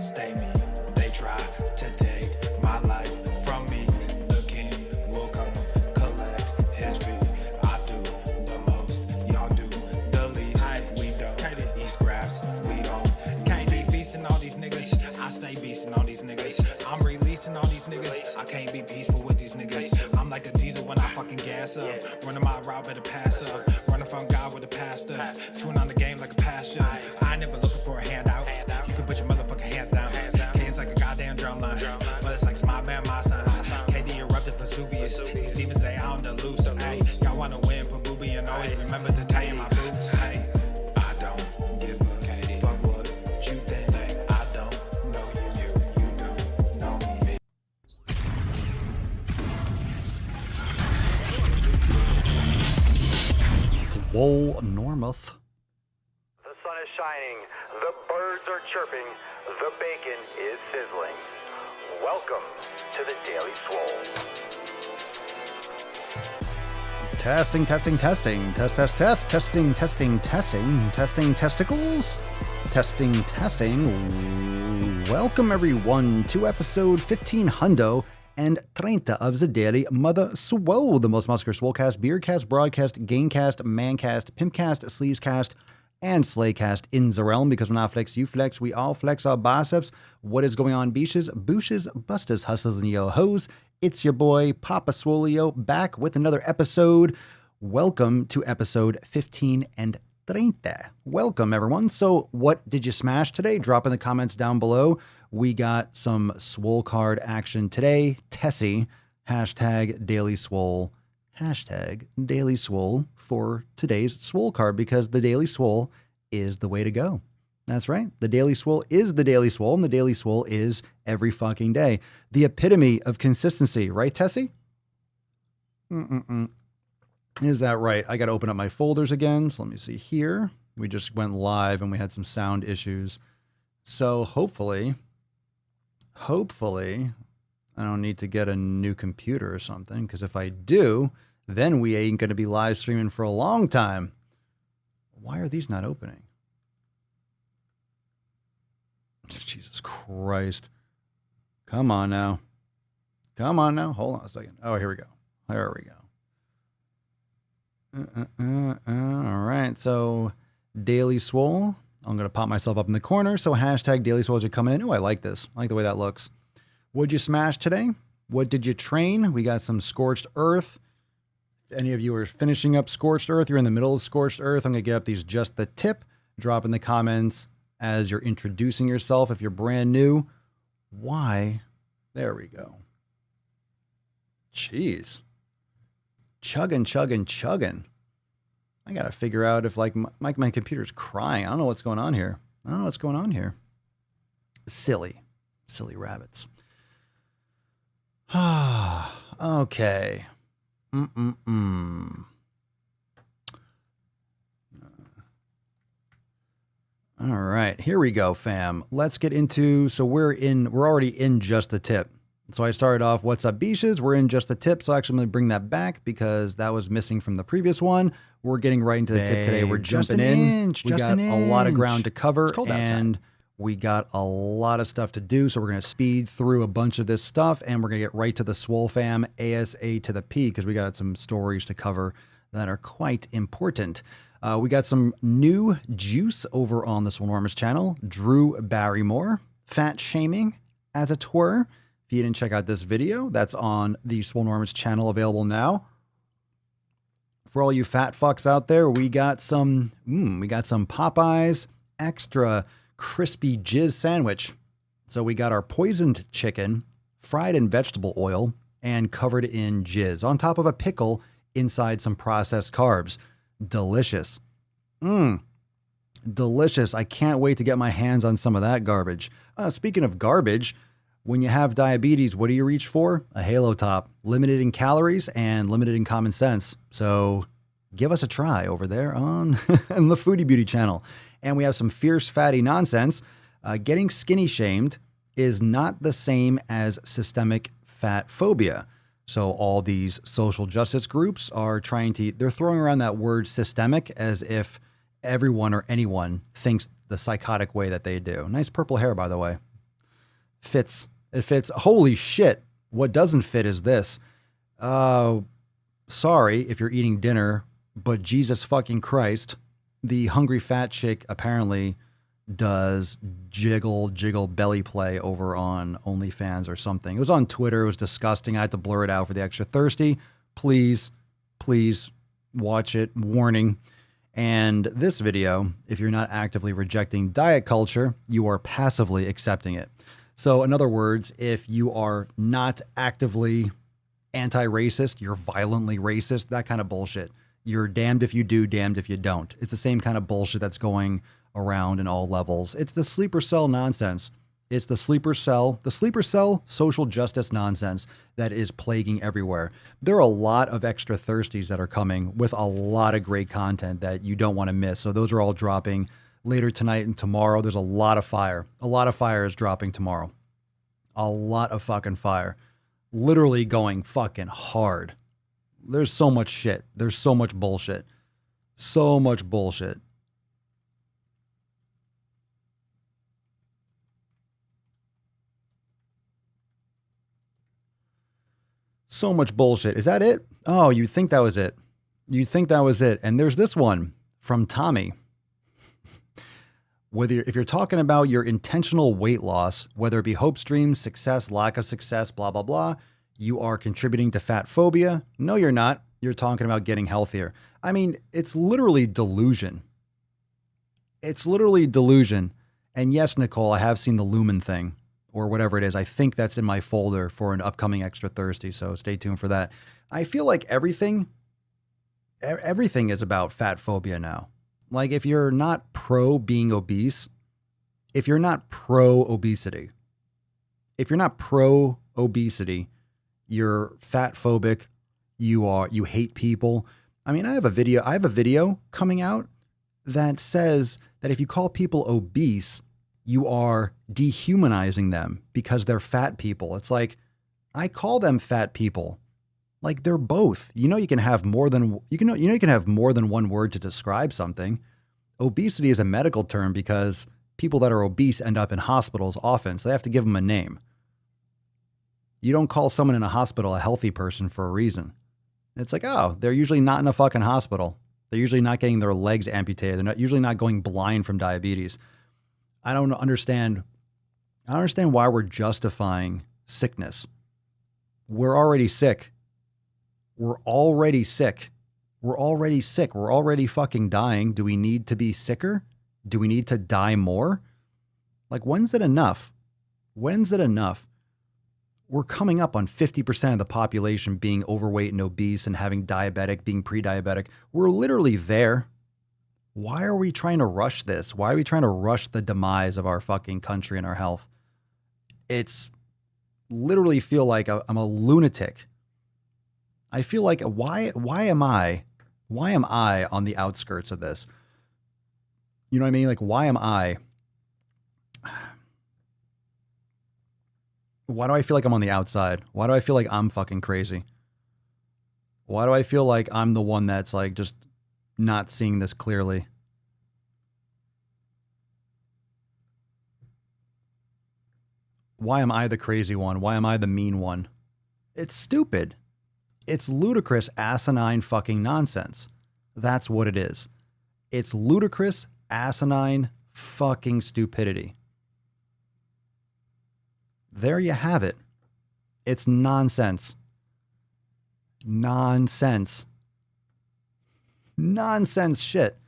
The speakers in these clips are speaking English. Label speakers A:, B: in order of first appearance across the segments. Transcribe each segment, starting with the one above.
A: stay me. They try to take my life from me. The king will come collect his fee. I do the most, y'all do the least. We don't eat scraps, we don't. Can't be feasting all these niggas. I stay beasting all these niggas. I'm releasing all these niggas. I can't be peaceful with these niggas. I'm like a diesel when I fucking gas up. Running my route, better pass up. Running from God with a pastor. Chewing on the game like a pasture. I ain't never looking for a handout. You can put your motherfucking hands down. K is like a goddamn drum line. But it's like smile man, my son. KD erupted Vesuvius. These demons, they out on the loose. Hey, y'all wanna win, put booby and always remember to tie in my boots. Hey, I don't give a fuck what you think. I don't know you don't know me.
B: Swolenormous.
C: The sun is shining, the birds are chirping, the bacon is sizzling. Welcome to the Daily Swole.
B: Testing, testing, testing. Test, test, test. Testing, testing, testing. Testing testicles. Testing, testing. Welcome, everyone, to episode 1500 and 30 of the Daily Mother Swole, the most muscular swolecast, beercast, broadcast, gamecast, mancast, pimpcast, sleevescast, and slaycast in the realm, because when I flex, you flex, we all flex our biceps. What is going on, beaches, booshes, busters, hustlers, and yo-hos? It's your boy, Papa Swolio, back with another episode. Welcome to episode 15 and 30. Welcome, everyone. So what did you smash today? Drop in the comments down below. We got some Swole card action today. Tessie, hashtag Daily Swole, hashtag Daily Swole for today's Swole card, because the Daily Swole is the way to go. That's right. The Daily Swole is the Daily Swole, and the Daily Swole is every fucking day. The epitome of consistency, right, Tessie? Is that right? I got to open up my folders again. So let me see here. We just went live and we had some sound issues. So hopefully, I don't need to get a new computer or something, because if I do, then we ain't going to be live streaming for a long time. Why are these not opening? Jesus Christ. Come on now. Come on now. Hold on a second. Oh, here we go. There we go. All right. So Daily Swole. I'm going to pop myself up in the corner. So hashtag Daily Swole as you're coming in. Oh, I like this. I like the way that looks. What'd you smash today? What did you train? We got some Scorched Earth. If any of you are finishing up Scorched Earth, you're in the middle of Scorched Earth, I'm going to get up these just the tip. Drop in the comments as you're introducing yourself. If you're brand new, why? There we go. Jeez. Chugging, chugging, chugging. I got to figure out if like my computer's crying. I don't know what's going on here. Silly rabbits. Okay. All right, here we go, fam. Let's get into, so we're already in just the tip. So I started off, what's up, beaches? We're in just the tip. So actually I'm going to bring that back because that was missing from the previous one. We're getting right into the tip today. We're jumping in. We got a lot of ground to cover, and we got a lot of stuff to do. So we're going to speed through a bunch of this stuff, and we're going to get right to the Swole fam, ASA to the P, because we got some stories to cover that are quite important. We got some new juice over on the Swolenormous channel. Drew Barrymore, fat shaming, as it were. If you didn't check out this video, that's on the Swolenormous channel, available now. For all you fat fucks out there, we got some Popeyes extra crispy jizz sandwich. So we got our poisoned chicken, fried in vegetable oil, and covered in jizz, on top of a pickle inside some processed carbs. Delicious. Delicious. I can't wait to get my hands on some of that garbage. Speaking of garbage, when you have diabetes, what do you reach for? A Halo Top. Limited in calories and limited in common sense. So give us a try over there on the Foodie Beauty channel. And we have some fierce fatty nonsense. Getting skinny shamed is not the same as systemic fat phobia. So all these social justice groups are they're throwing around that word systemic as if everyone or anyone thinks the psychotic way that they do. Nice purple hair, by the way. Fits. It fits. Holy shit. What doesn't fit is this. Sorry if you're eating dinner, but Jesus fucking Christ, the hungry fat chick apparently does jiggle belly play over on OnlyFans or something. It was on Twitter. It was disgusting. I had to blur it out for the extra thirsty. Please watch it. Warning. And this video, if you're not actively rejecting diet culture, you are passively accepting it. So in other words, if you are not actively anti-racist, you're violently racist, that kind of bullshit. You're damned if you do, damned if you don't. It's the same kind of bullshit that's going around in all levels. It's the sleeper cell nonsense. It's the sleeper cell social justice nonsense that is plaguing everywhere. There are a lot of extra thirsties that are coming with a lot of great content that you don't want to miss. So those are all dropping later tonight and tomorrow. There's a lot of fire. A lot of fire is dropping tomorrow. A lot of fucking fire. Literally going fucking hard. There's so much shit. There's so much bullshit. So much bullshit. So much bullshit. Is that it? Oh, you think that was it. You think that was it. And there's this one from Tommy. If you're talking about your intentional weight loss, whether it be hopes, dreams, success, lack of success, blah, blah, blah, you are contributing to fat phobia. No, you're not. You're talking about getting healthier. I mean, it's literally delusion. It's literally delusion. And yes, Nicole, I have seen the Lumen thing or whatever it is. I think that's in my folder for an upcoming Extra Thirsty. So stay tuned for that. I feel like everything is about fat phobia now. Like if you're not pro being obese, if you're not pro obesity, you're fat phobic, you hate people. I mean, I have a video coming out that says that if you call people obese, you are dehumanizing them because they're fat people. It's like, I call them fat people. Like they're both. You can have more than one word to describe something. Obesity is a medical term because people that are obese end up in hospitals often, so they have to give them a name. You don't call someone in a hospital a healthy person for a reason. It's like, oh, they're usually not in a fucking hospital. They're usually not getting their legs amputated. They're usually not going blind from diabetes. I don't understand why we're justifying sickness. We're already sick. We're already fucking dying. Do we need to be sicker? Do we need to die more? Like, when's it enough? We're coming up on 50% of the population being overweight and obese and being pre-diabetic. We're literally there. Why are we trying to rush this? Why are we trying to rush the demise of our fucking country and our health? It's literally feel like I'm a lunatic. I feel like, why am I on the outskirts of this? You know what I mean? Like, why am I? Why do I feel like I'm on the outside? Why do I feel like I'm fucking crazy? Why do I feel like I'm the one that's like just not seeing this clearly? Why am I the crazy one? Why am I the mean one? It's stupid. It's ludicrous, asinine fucking nonsense. That's what it is. It's ludicrous, asinine fucking stupidity. There you have it. It's nonsense. Nonsense shit.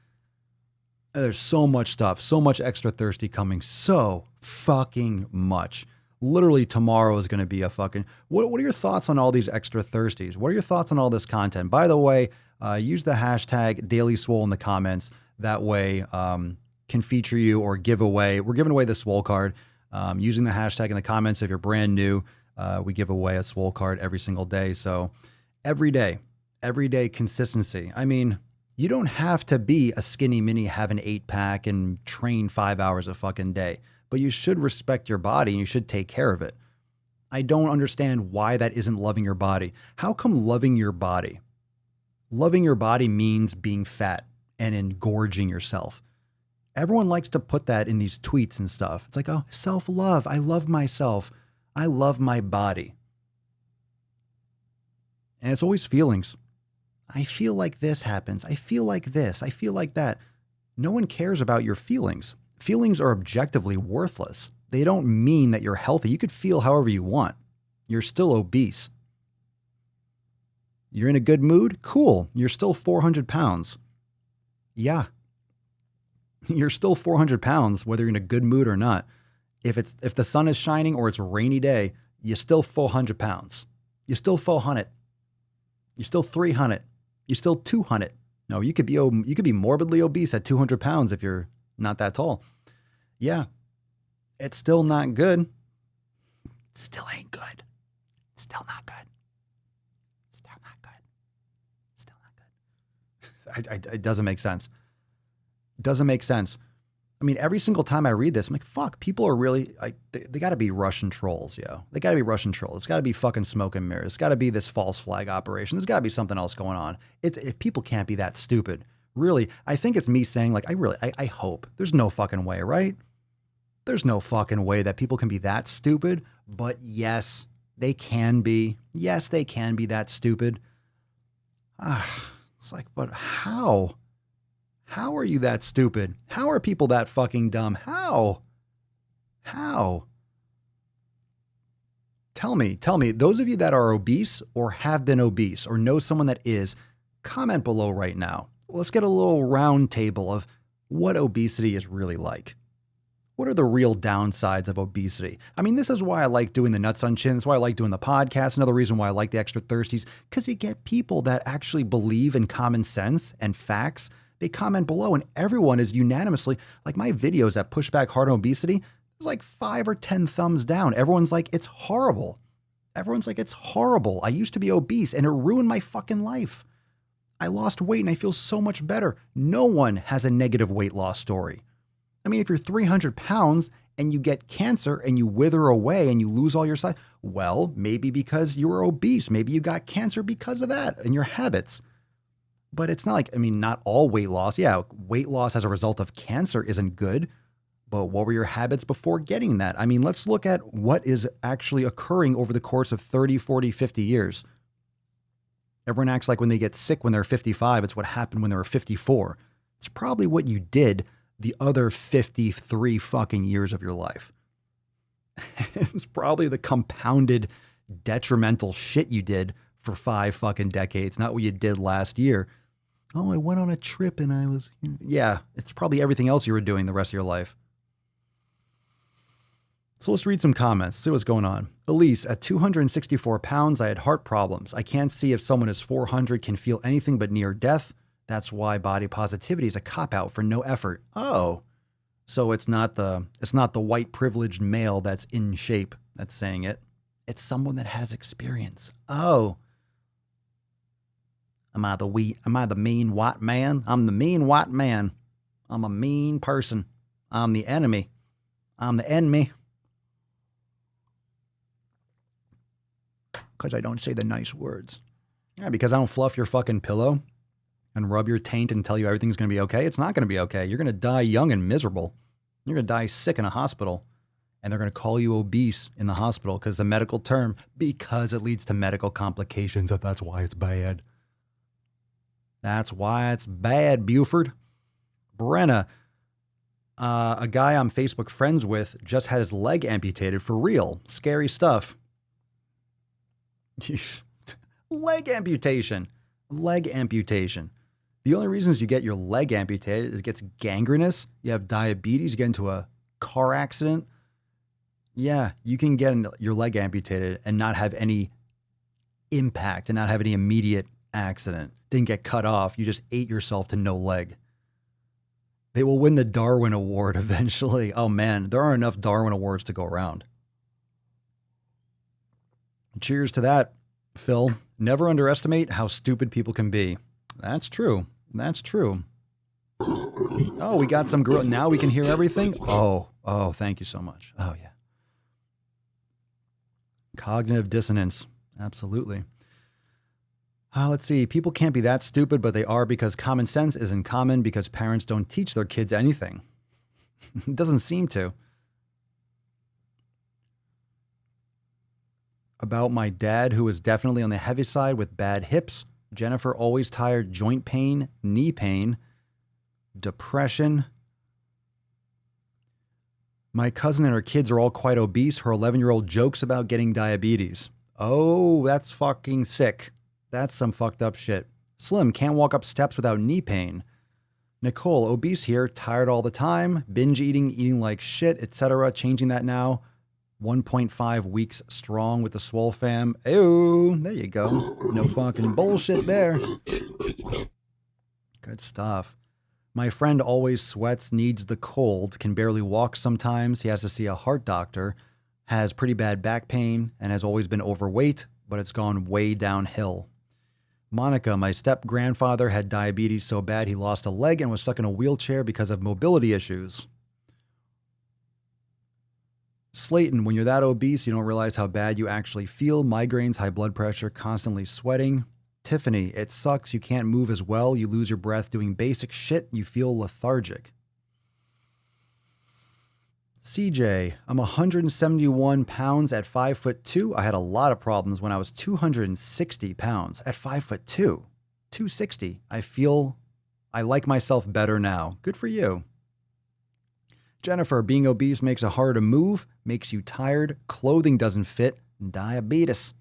B: There's so much stuff, so much Extra Thirsty coming, so fucking much. Literally tomorrow is going to be a fucking... What are your thoughts on all these Extra Thirsties? What are your thoughts on all this content? By the way, use the hashtag DailySwole in the comments. That way can feature you or give away. We're giving away the Swole card. Using the hashtag in the comments. If you're brand new, we give away a Swole card every single day. So every day consistency. I mean, you don't have to be a skinny mini, have an 8-pack and train 5 hours a fucking day, but you should respect your body and you should take care of it. I don't understand why that isn't loving your body. How come loving your body means being fat and engorging yourself? Everyone likes to put that in these tweets and stuff. It's like, oh, self-love. I love myself. I love my body. And it's always feelings. I feel like this happens. I feel like this. I feel like that. No one cares about your feelings. Feelings are objectively worthless. They don't mean that you're healthy. You could feel however you want. You're still obese. You're in a good mood? Cool. You're still 400 pounds. Yeah. You're still 400 pounds, whether you're in a good mood or not. If the sun is shining or it's a rainy day, you're still 400 pounds. You're still 400. You're still 300. You're still 200. No, you could be morbidly obese at 200 pounds if you're not that tall. Yeah. It's still not good. It still ain't good. It's still not good. Still not good. Still not good. It doesn't make sense. It doesn't make sense. I mean, every single time I read this, I'm like, fuck, people are really, like, they got to be Russian trolls, yo. They got to be Russian trolls. It's got to be fucking smoke and mirrors. It's got to be this false flag operation. There's got to be something else going on. People can't be that stupid. Really, I think it's me saying, like, I hope. There's no fucking way, right? There's no fucking way that people can be that stupid. But yes, they can be. Yes, they can be that stupid. It's like, but how? How are you that stupid? How are people that fucking dumb? How? Tell me, those of you that are obese or have been obese or know someone that is, comment below right now. Let's get a little round table of what obesity is really like. What are the real downsides of obesity? I mean, this is why I like doing the Nuts on Chin. That's why I like doing the podcast. Another reason why I like the Extra Thirsties, because you get people that actually believe in common sense and facts. They comment below and everyone is unanimously, like my videos that push back hard on obesity, there's like 5 or 10 thumbs down. Everyone's like, it's horrible. Everyone's like, it's horrible. I used to be obese and it ruined my fucking life. I lost weight and I feel so much better. No one has a negative weight loss story. I mean, if you're 300 pounds and you get cancer and you wither away and you lose all your size, well, maybe because you were obese. Maybe you got cancer because of that and your habits. But it's not like, I mean, not all weight loss. Yeah, weight loss as a result of cancer isn't good. But what were your habits before getting that? I mean, let's look at what is actually occurring over the course of 30, 40, 50 years. Everyone acts like when they get sick when they're 55, it's what happened when they were 54. It's probably what you did the other 53 fucking years of your life. It's probably the compounded detrimental shit you did for 5 fucking decades, not what you did last year. Oh, I went on a trip and I was... Yeah, it's probably everything else you were doing the rest of your life. So let's read some comments, see what's going on. Elise, at 264 pounds, I had heart problems. I can't see if someone is 400 can feel anything but near death. That's why body positivity is a cop-out for no effort. Oh, so it's not the white privileged male that's in shape that's saying it. It's someone that has experience. Oh. Am I the mean white man? I'm the mean white man. I'm a mean person. I'm the enemy. I'm the enemy. Because I don't say the nice words. Yeah, because I don't fluff your fucking pillow and rub your taint and tell you everything's going to be okay. It's not going to be okay. You're going to die young and miserable. You're going to die sick in a hospital. And they're going to call you obese in the hospital because the medical term, because it leads to medical complications. That's why it's bad. That's why it's bad, Buford. Brenna, a guy I'm Facebook friends with just had his leg amputated for real. Scary stuff. Leg amputation. Leg amputation. The only reasons you get your leg amputated is it gets gangrenous. You have diabetes. You get into a car accident. Yeah, you can get your leg amputated and not have any impact and not have any immediate accident. Didn't get cut off. You just ate yourself to no leg. They will win the Darwin Award eventually. Oh man, there aren't enough Darwin Awards to go around. Cheers to that, Phil. Never underestimate how stupid people can be. That's true. That's true. Oh, we got some girl. Now we can hear everything. Oh, thank you so much. Oh yeah. Cognitive dissonance. Absolutely. Let's see. People can't be that stupid, but they are because common sense isn't common because parents don't teach their kids anything. It doesn't seem to. About my dad, who was definitely on the heavy side with bad hips. Jennifer always tired, joint pain, knee pain, depression. My cousin and her kids are all quite obese. Her 11-year-old jokes about getting diabetes. Oh, that's fucking sick. That's some fucked up shit. Slim can't walk up steps without knee pain. Nicole, obese here, tired all the time, binge eating, eating like shit, etc. Changing that now. 1.5 weeks strong with the Swole fam. Ew, there you go. No fucking bullshit there. Good stuff. My friend always sweats, needs the cold, can barely walk sometimes. He has to see a heart doctor, has pretty bad back pain, and has always been overweight, but it's gone way downhill. Monica, my step-grandfather had diabetes so bad he lost a leg and was stuck in a wheelchair because of mobility issues. Slayton, when you're that obese, you don't realize how bad you actually feel. Migraines, high blood pressure, constantly sweating. Tiffany, it sucks. You can't move as well. You lose your breath doing basic shit. You feel lethargic. CJ, I'm 171 pounds at 5'2". I had a lot of problems when I was 260 pounds at 5'2". 260. I like myself better now. Good for you. Jennifer, being obese makes it harder to move, makes you tired, clothing doesn't fit, diabetes.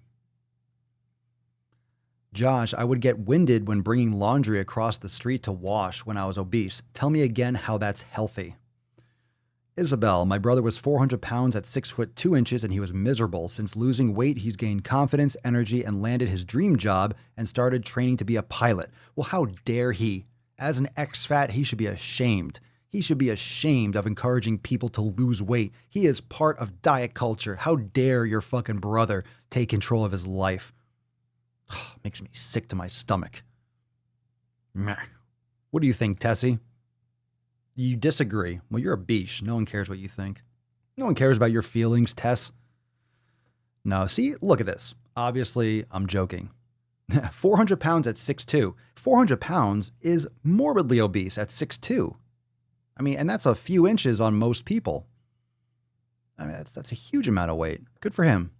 B: Josh, I would get winded when bringing laundry across the street to wash when I was obese. Tell me again how that's healthy. Isabel, my brother was 400 pounds at 6'2" and he was miserable. Since losing weight, he's gained confidence, energy, and landed his dream job and started training to be a pilot. Well, how dare he? As an ex-fat, he should be ashamed. He should be ashamed of encouraging people to lose weight. He is part of diet culture. How dare your fucking brother take control of his life? Makes me sick to my stomach. Meh. What do you think, Tessie? You disagree. Well, you're a beesh. No one cares what you think. No one cares about your feelings, Tess. No, see, look at this. Obviously, I'm joking. 400 pounds at 6'2". 400 pounds is morbidly obese at 6'2". I mean, and that's a few inches on most people. I mean, that's a huge amount of weight. Good for him.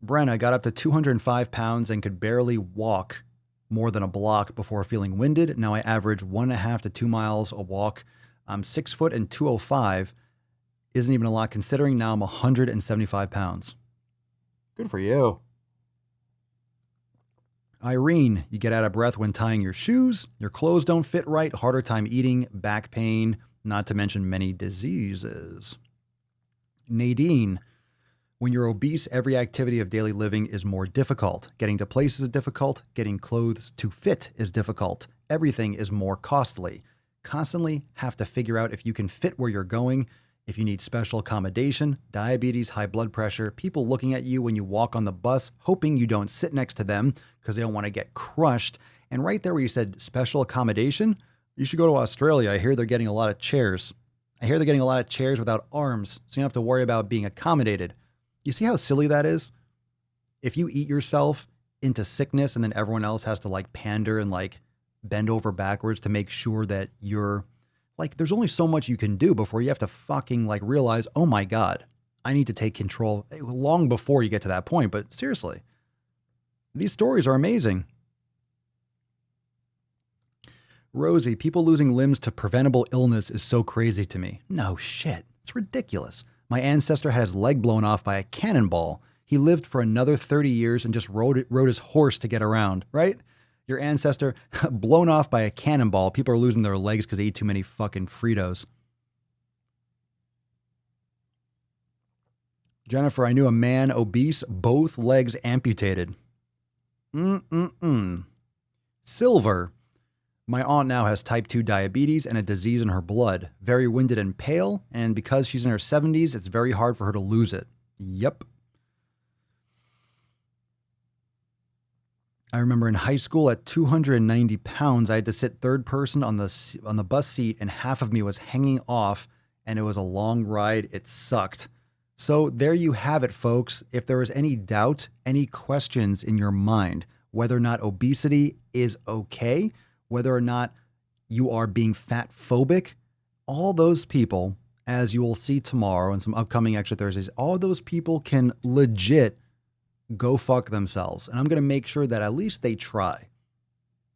B: Brenna got up to 205 pounds and could barely walk more than a block before feeling winded. Now I average 1.5 to 2 miles a walk. I'm 6 foot and 205. Isn't even a lot considering now I'm 175 pounds. Good for you. Irene, you get out of breath when tying your shoes. Your clothes don't fit right. Harder time eating, back pain, not to mention many diseases. Nadine, when you're obese, every activity of daily living is more difficult. Getting to places is difficult. Getting clothes to fit is difficult. Everything is more costly. Constantly have to figure out if you can fit where you're going, if you need special accommodation, diabetes, high blood pressure, people looking at you when you walk on the bus, hoping you don't sit next to them because they don't want to get crushed. And right there where you said special accommodation, you should go to Australia. I hear they're getting a lot of chairs. I hear they're getting a lot of chairs without arms, so you don't have to worry about being accommodated. You see how silly that is? If you eat yourself into sickness and then everyone else has to like pander and like bend over backwards to make sure that you're like, there's only so much you can do before you have to fucking like realize, oh my God, I need to take control long before you get to that point. But seriously, these stories are amazing. Rosie, people losing limbs to preventable illness is so crazy to me. No shit. It's ridiculous. My ancestor had his leg blown off by a cannonball. He lived for another 30 years and just rode his horse to get around, right? Your ancestor blown off by a cannonball. People are losing their legs because they eat too many fucking Fritos. Jennifer, I knew a man obese, both legs amputated. Silver. My aunt now has type 2 diabetes and a disease in her blood. Very winded and pale, and because she's in her 70s, it's very hard for her to lose it. Yep. I remember in high school at 290 pounds, I had to sit third person on the bus seat, and half of me was hanging off, and it was a long ride. It sucked. So there you have it, folks. If there is any doubt, any questions in your mind, whether or not obesity is okay, whether or not you are being fat phobic, all those people, as you will see tomorrow and some upcoming extra Thursdays, all those people can legit go fuck themselves. And I'm going to make sure that at least they try.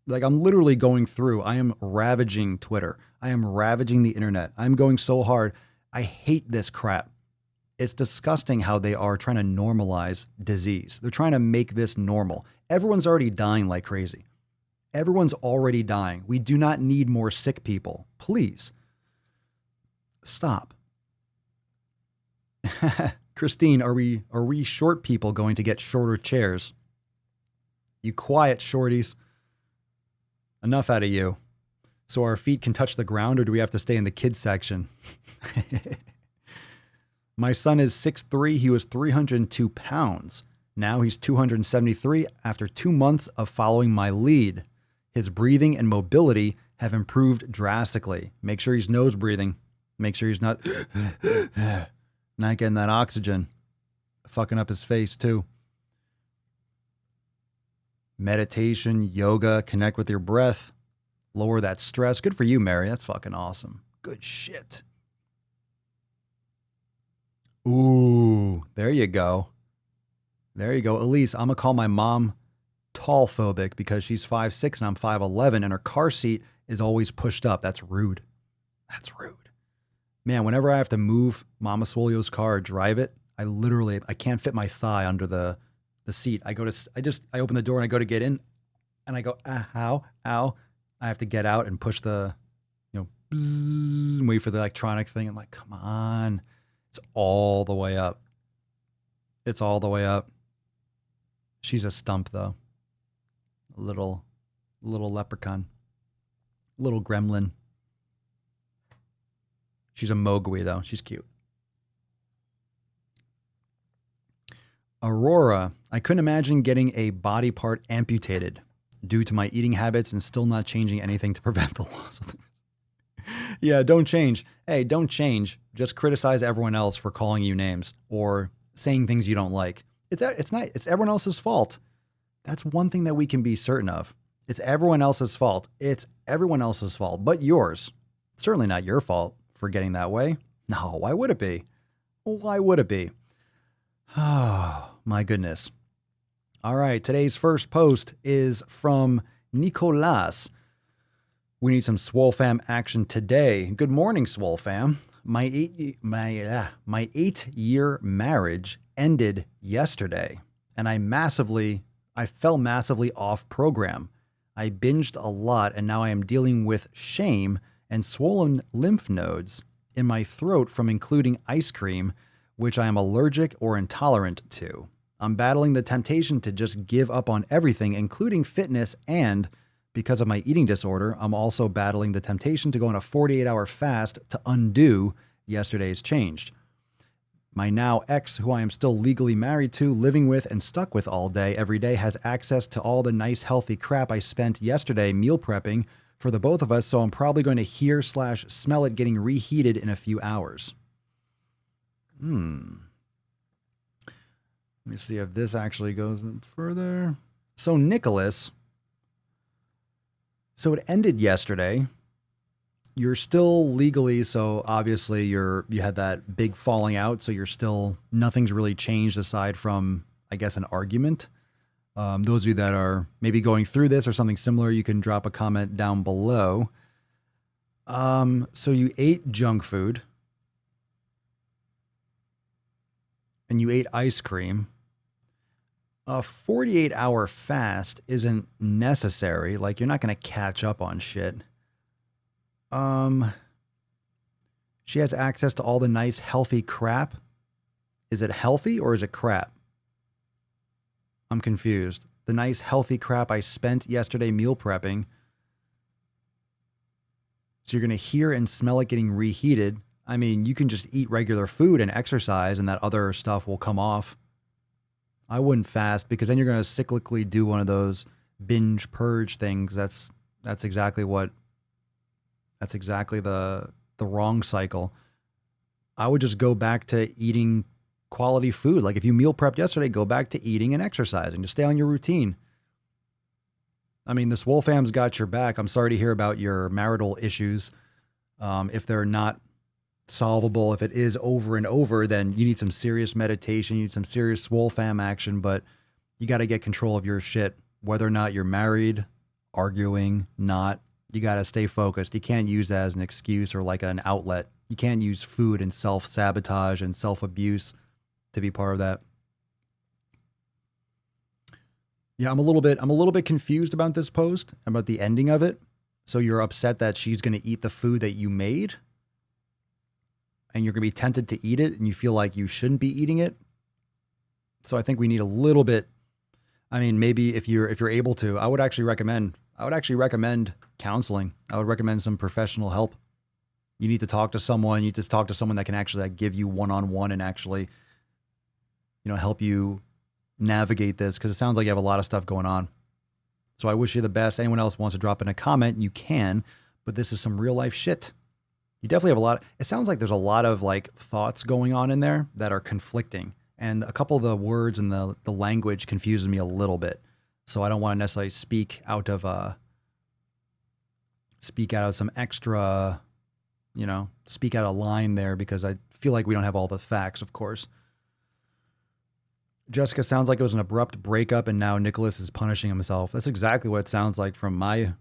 B: Like, I'm literally going through, I am ravaging Twitter. I am ravaging the internet. I'm going so hard. I hate this crap. It's disgusting how they are trying to normalize disease. They're trying to make this normal. Everyone's already dying like crazy. Everyone's already dying. We do not need more sick people. Please. Stop. Christine, are we short people going to get shorter chairs? You quiet shorties. Enough out of you. So our feet can touch the ground, or do we have to stay in the kids section? My son is 6'3". He was 302 pounds. Now he's 273 after 2 months of following my lead. His breathing and mobility have improved drastically. Make sure he's nose breathing. Make sure he's not getting that oxygen. Fucking up his face too. Meditation, yoga, connect with your breath, lower that stress. Good for you, Mary. That's fucking awesome. Good shit. Ooh, there you go. There you go. Elise, I'm going to call my mom tall phobic because she's 5'6" and I'm 5'11", and her car seat is always pushed up. That's rude. That's rude. Man, whenever I have to move Mama Swolio's car or drive it, I can't fit my thigh under the seat. I open the door and I go to get in and I go, ow. I have to get out and push the, bzzz, and wait for the electronic thing. I'm like, come on. It's all the way up. It's all the way up. She's a stump though. A little leprechaun. Little gremlin. She's a Mowgli though. She's cute. Aurora, I couldn't imagine getting a body part amputated due to my eating habits and still not changing anything to prevent the loss of them. Yeah, don't change. Hey, don't change. Just criticize everyone else for calling you names or saying things you don't like. It's everyone else's fault. That's one thing that we can be certain of. It's everyone else's fault. It's everyone else's fault, but yours. Certainly not your fault for getting that way. No, why would it be? Why would it be? Oh, my goodness. All right, today's first post is from Nicolas. We need some Swole Fam action today. Good morning, Swole Fam. My 8-year marriage ended yesterday, and I fell massively off program. I binged a lot, and now I am dealing with shame and swollen lymph nodes in my throat from including ice cream, which I am allergic or intolerant to. I'm battling the temptation to just give up on everything, including fitness, and because of my eating disorder, I'm also battling the temptation to go on a 48-hour fast to undo yesterday's change. My now ex, who I am still legally married to, living with, and stuck with all day, every day, has access to all the nice, healthy crap I spent yesterday meal prepping for the both of us, so I'm probably going to hear/smell it getting reheated in a few hours. Let me see if this actually goes further. So Nicholas, so it ended yesterday. You're still legally, so obviously you had that big falling out, so nothing's really changed aside from, I guess, an argument. Those of you that are maybe going through this or something similar, you can drop a comment down below. So you ate junk food. And you ate ice cream. A 48-hour fast isn't necessary. Like, you're not going to catch up on shit. She has access to all the nice, healthy crap. Is it healthy or is it crap? I'm confused. The nice, healthy crap I spent yesterday meal prepping. So you're going to hear and smell it getting reheated. I mean, you can just eat regular food and exercise and that other stuff will come off. I wouldn't fast because then you're going to cyclically do one of those binge purge things. That's exactly the wrong cycle. I would just go back to eating quality food. Like if you meal prepped yesterday, go back to eating and exercising. Just stay on your routine. I mean, the Swole Fam's got your back. I'm sorry to hear about your marital issues. If they're not solvable, if it is over and over, then you need some serious meditation, you need some serious swole fam action, but you got to get control of your shit, whether or not you're married, arguing, not. You got to stay focused. You can't use that as an excuse or like an outlet. You can't use food and self-sabotage and self-abuse to be part of that. Yeah, I'm a little bit confused about this post, about the ending of it. So you're upset that she's going to eat the food that you made and you're going to be tempted to eat it and you feel like you shouldn't be eating it. So I think we need a little bit. I mean, maybe if you're able to, I would actually recommend counseling. I would recommend some professional help. You need to talk to someone. You need to talk to someone that can actually like give you one-on-one and actually, help you navigate this, because it sounds like you have a lot of stuff going on. So I wish you the best. Anyone else wants to drop in a comment, you can, but this is some real life shit. You definitely have it sounds like there's a lot of like thoughts going on in there that are conflicting. And a couple of the words and the language confuses me a little bit. So I don't want to necessarily speak out of some extra, speak out of line there, because I feel like we don't have all the facts, of course. Jessica, sounds like it was an abrupt breakup and now Nicholas is punishing himself. That's exactly what it sounds like from my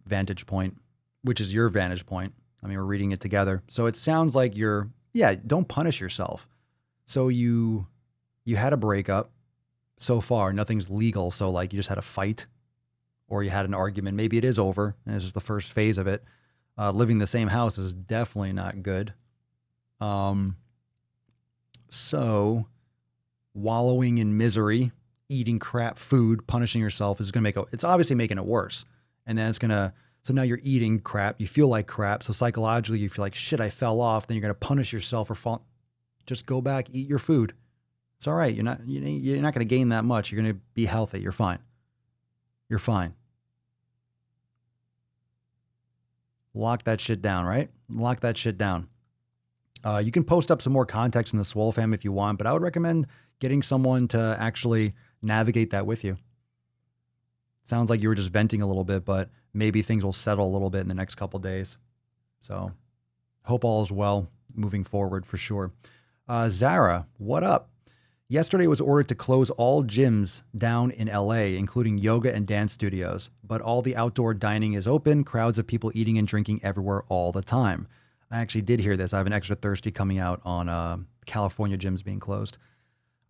B: vantage point, which is your vantage point. I mean, we're reading it together. So it sounds like don't punish yourself. So you had a breakup. So far, nothing's legal. So like you just had a fight or you had an argument. Maybe it is over and this is the first phase of it. Living in the same house is definitely not good. So wallowing in misery, eating crap food, punishing yourself is going to it's obviously making it worse. And then so now you're eating crap. You feel like crap. So psychologically you feel like shit, I fell off. Then you're going to punish yourself just go back, eat your food. It's all right. You're not going to gain that much. You're going to be healthy. You're fine. You're fine. Lock that shit down, right? Lock that shit down. You can post up some more context in the Swole fam if you want, but I would recommend getting someone to actually navigate that with you. Sounds like you were just venting a little bit, but maybe things will settle a little bit in the next couple days. So hope all is well moving forward for sure. Zara, what up? Yesterday was ordered to close all gyms down in LA, including yoga and dance studios, but all the outdoor dining is open, crowds of people eating and drinking everywhere all the time. I actually did hear this. I have an extra thirsty coming out on California gyms being closed.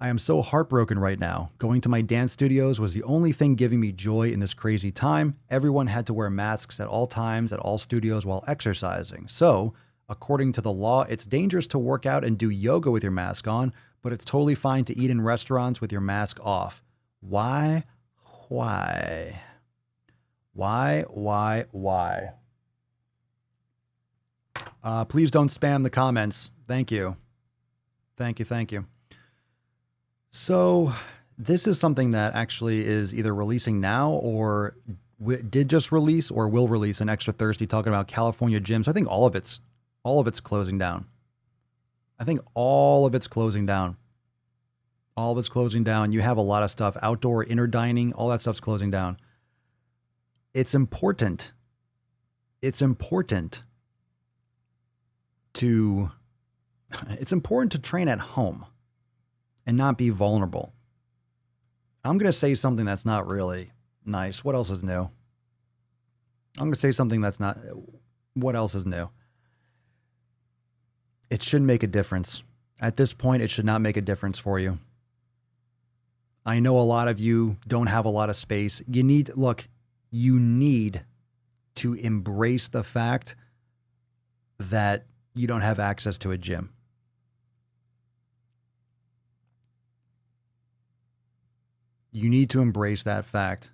B: I am so heartbroken right now. Going to my dance studios was the only thing giving me joy in this crazy time. Everyone had to wear masks at all times at all studios while exercising. So, according to the law, it's dangerous to work out and do yoga with your mask on, but it's totally fine to eat in restaurants with your mask off. Why? Why? Please don't spam the comments. Thank you. Thank you. So this is something that actually is either releasing now or did just release or will release an extra thirsty talking about California gyms. I think all of it's closing down. All of it's closing down. You have a lot of stuff, outdoor, inner dining, all that stuff's closing down. It's important to train at home and not be vulnerable. I'm going to say something that's not really nice. What else is new? I'm going to say something that's not, what else is new? It shouldn't make a difference. At this point, it should not make a difference for you. I know a lot of you don't have a lot of space. You need to embrace the fact that you don't have access to a gym. You need to embrace that fact.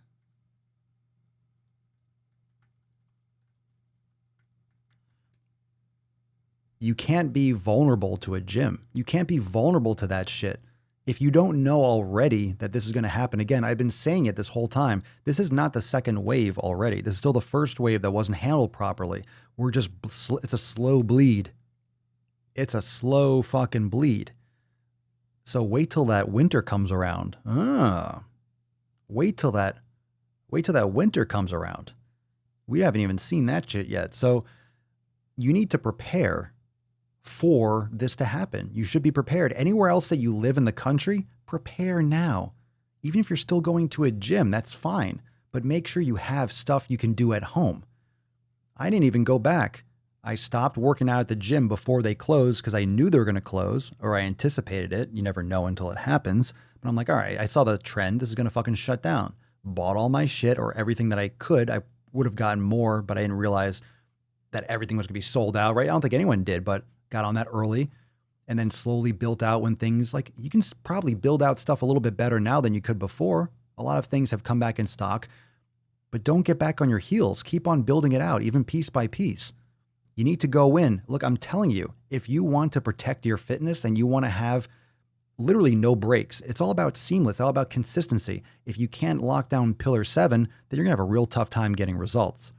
B: You can't be vulnerable to a gym. You can't be vulnerable to that shit. If you don't know already that this is going to happen again, I've been saying it this whole time. This is not the second wave already. This is still the first wave that wasn't handled properly. It's a slow bleed. It's a slow fucking bleed. So wait till that winter comes around. Wait till that winter comes around. We haven't even seen that shit yet. So you need to prepare for this to happen. You should be prepared. Anywhere else that you live in the country, prepare now. Even if you're still going to a gym, that's fine. But make sure you have stuff you can do at home. I didn't even go back. I stopped working out at the gym before they closed because I knew they were going to close, or I anticipated it. You never know until it happens. But I'm like, all right, I saw the trend. This is going to fucking shut down. Bought all my shit or everything that I could. I would have gotten more, but I didn't realize that everything was going to be sold out, right? I don't think anyone did, but got on that early and then slowly built out when things like you can probably build out stuff a little bit better now than you could before. A lot of things have come back in stock, but don't get back on your heels. Keep on building it out, even piece by piece. You need to go in. Look, I'm telling you, if you want to protect your fitness and you want to have literally no breaks, it's all about seamless, all about consistency. If you can't lock down pillar 7, then you're going to have a real tough time getting results.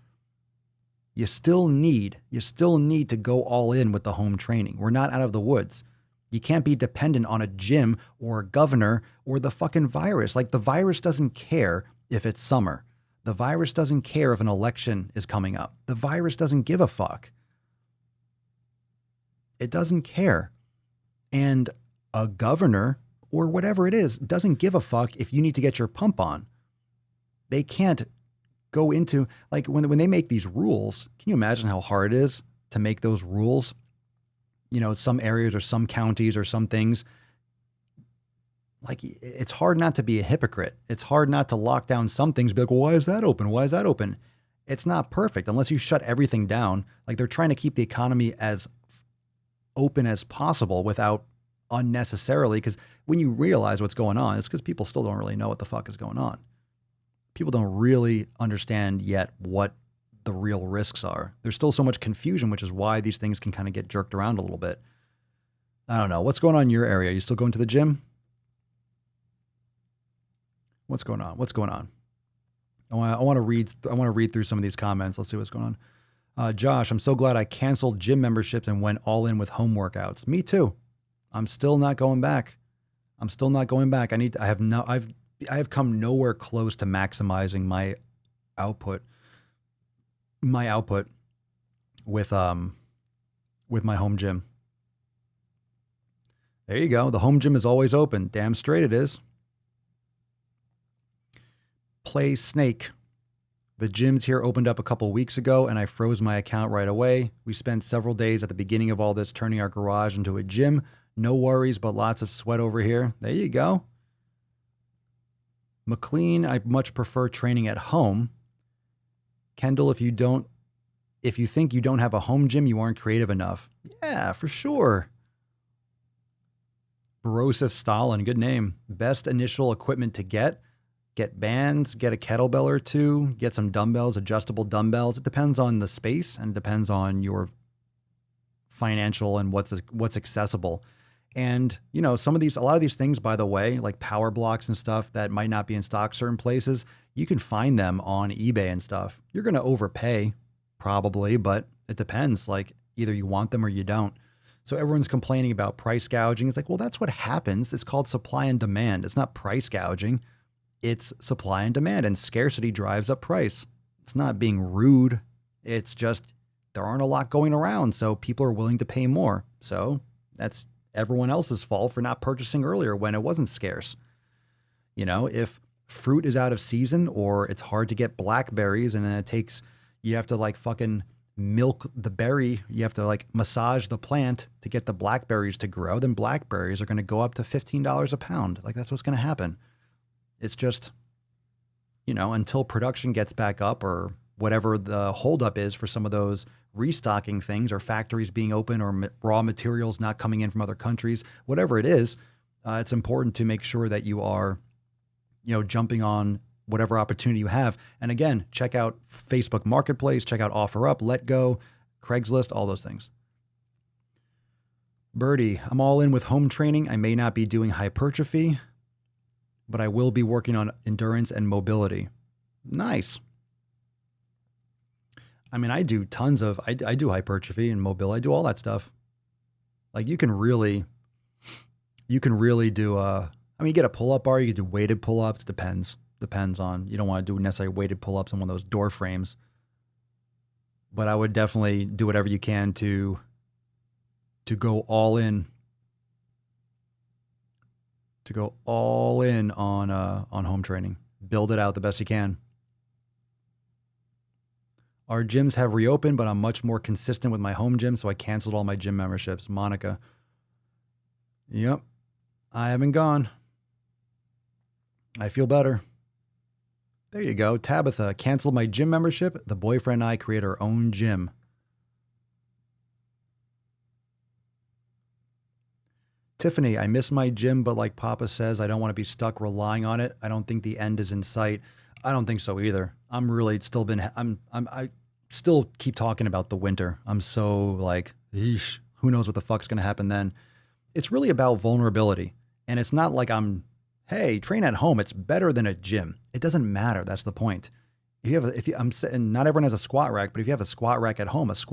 B: You still need to go all in with the home training. We're not out of the woods. You can't be dependent on a gym or a governor or the fucking virus. Like the virus doesn't care if it's summer. The virus doesn't care if an election is coming up. The virus doesn't give a fuck. It doesn't care. And a governor or whatever it is doesn't give a fuck if you need to get your pump on. They can't go into, like when they make these rules, can you imagine how hard it is to make those rules? You know, some areas or some counties or some things, like it's hard not to be a hypocrite. It's hard not to lock down some things, be like, well, why is that open? Why is that open? It's not perfect unless you shut everything down. Like they're trying to keep the economy as open as possible without unnecessarily, because when you realize what's going on, it's because people still don't really know what the fuck is going on. People don't really understand yet what the real risks are. There's still so much confusion, which is why these things can kind of get jerked around a little bit. I don't know. What's going on in your area? You still going to the gym? What's going on? What's going on? I want to read through some of these comments. Let's see what's going on. Josh, I'm so glad I canceled gym memberships and went all in with home workouts. Me too. I'm still not going back. I have come nowhere close to maximizing my output with my home gym. There you go. The home gym is always open. Damn straight it is. Play Snake. The gyms here opened up a couple weeks ago and I froze my account right away. We spent several days at the beginning of all this turning our garage into a gym. No worries, but lots of sweat over here. There you go. McLean, I much prefer training at home. Kendall, if you think you don't have a home gym, you aren't creative enough. Yeah, for sure. Borosif Stalin, good name. Best initial equipment to get bands, get a kettlebell or two, get some dumbbells, adjustable dumbbells. It depends on the space and depends on your financial and what's accessible. And, you know, a lot of these things, by the way, like power blocks and stuff that might not be in stock certain places, you can find them on eBay and stuff. You're going to overpay probably, but it depends. Like either you want them or you don't. So everyone's complaining about price gouging. It's like, well, that's what happens. It's called supply and demand. It's not price gouging. It's supply and demand, and scarcity drives up price. It's not being rude. It's just there aren't a lot going around, so people are willing to pay more. So that's everyone else's fault for not purchasing earlier when it wasn't scarce. You know, if fruit is out of season or it's hard to get blackberries and then you have to like fucking milk the berry, you have to like massage the plant to get the blackberries to grow, then blackberries are going to go up to $15 a pound. Like that's what's going to happen. It's just, you know, until production gets back up or whatever the holdup is for some of those restocking things or factories being open or raw materials not coming in from other countries, whatever it is, it's important to make sure that you are, you know, jumping on whatever opportunity you have. And again, check out Facebook Marketplace, check out OfferUp, Let Go, Craigslist, all those things. Birdie, I'm all in with home training. I may not be doing hypertrophy, but I will be working on endurance and mobility. Nice. I mean, I do I do hypertrophy and mobility. I do all that stuff. Like you can really do, you get a pull-up bar, you can do weighted pull-ups. Depends on, you don't want to do necessarily weighted pull-ups on one of those door frames. But I would definitely do whatever you can to go all in. To go all in on home training. Build it out the best you can. Our gyms have reopened, but I'm much more consistent with my home gym, so I canceled all my gym memberships. Monica. Yep. I haven't gone. I feel better. There you go. Tabitha, canceled my gym membership. The boyfriend and I create our own gym. Tiffany, I miss my gym, but like Papa says, I don't want to be stuck relying on it. I don't think the end is in sight. I don't think so either. I still keep talking about the winter. I'm so like, eesh, who knows what the fuck's going to happen then. It's really about vulnerability. And it's not like hey, train at home. It's better than a gym. It doesn't matter. That's the point. And not everyone has a squat rack, but if you have a squat rack at home is